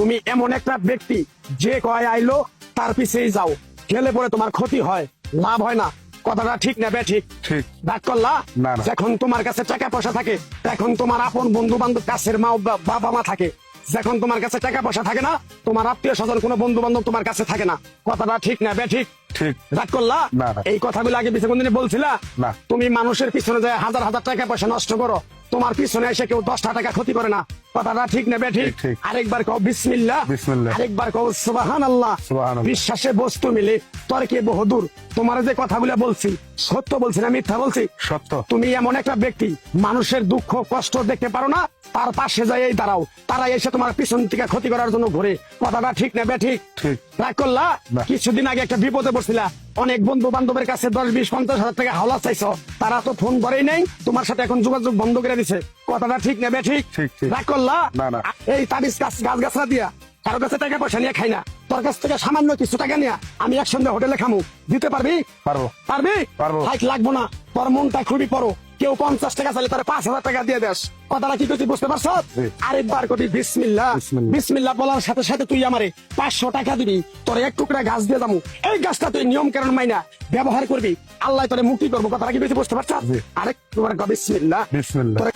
তুমি এমন একটা ব্যক্তি যে কয় আইলো তার পিছেই যাও, গেলে পরে তোমার ক্ষতি হয়, লাভ হয় না। কথাটা ঠিক না বে ঠিক? ঠিক। ডাক করলা না, না। যখন তোমার কাছে টাকা পয়সা থাকে, এখন তোমার আপন বন্ধু বান্ধব, কাছের মা বাবা মা থাকে। যখন তোমার কাছে টাকা পয়সা থাকে না, তোমার আত্মীয় স্বজন কোনো বন্ধু বান্ধব তোমার কাছে থাকে না। কথাটা ঠিক না বে ঠিক? ঠিক। রাগ করলা? না, না। এই কথাগুলো আগে পিছনে কোনদিন বলছিলা? না। তুমি মানুষের পিছনে যায় হাজার হাজার টাকা পয়সা নষ্ট করো, তোমার পিছনে এসে কেউ 10টা টাকা ক্ষতি করে না। কথাটা ঠিক না বে ঠিক? ঠিক, ঠিক। আরেকবার কও বিসমিল্লাহ, বিসমিল্লাহ। আরেকবার কও সুবহানাল্লাহ। সুবহানাল্লাহ। বিশ্বাসে বস্তু মিলে তর্কে বহুদূর। তোমার যে কথাগুলো বলছি সত্য বলছি না মিথ্যা বলছি? সত্য। তুমি এমন একটা ব্যক্তি, মানুষের দুঃখ কষ্ট দেখতে পারো না, তার পাশে যাই দাঁড়াও, তারা এসে তোমার পিছন থেকে ক্ষতি করার জন্য ঘুরে। কথাটা ঠিক না বে ঠিক? ঠিক। রাগ করলা? না। কিছুদিন আগে একটা বিপদে পড়ছিলা, অনেক বন্ধু বান্ধবের কাছে 10-20-50 হাজার টাকা হাওলা চাইছো, তারা তো ফোন করেই নাই, তোমার সাথে এখন যোগাযোগ বন্ধ করে দিছে। কথাটা ঠিক না বে ঠিক? ঠিক, ঠিক। রাগ করলা? না, না। এই তাবিজ গাছ গাছরা দিয়া কারো কাছে টাকা পয়সা নিয়ে খাই না, তোর কাছ থেকে সামান্য কিছু টাকা নিয়ে আমি একসঙ্গে হোটেলে খামু, দিতে পারবি? পারবো। পারবি? পারবো। হাইট লাগবো না, তোর মনটা খুবই বড়। কেউ 50 টাকা চাইলে তার 5,000 টাকা দিয়ে দেস। কথাটা কি তুই বুঝতে পারছ? জি। আরেকবার কবি বিসমিল্লাহ। বিসমিল্লাহ। বিসমিল্লাহ বলার সাথে সাথে তুই আমারে 500 টাকা দিবি, তোর এক টুকরা গাছ দিয়ে যাবো। এই গাছটা তুই নিয়ম কারণ মাইনা ব্যবহার করবি, আল্লাহ তোরে মুক্তি করবো। কথাটা কি তুই বুঝতে পারছ? জি। আরেকবার কবি বিসমিল্লাহ। বিসমিল্লাহ। তোরে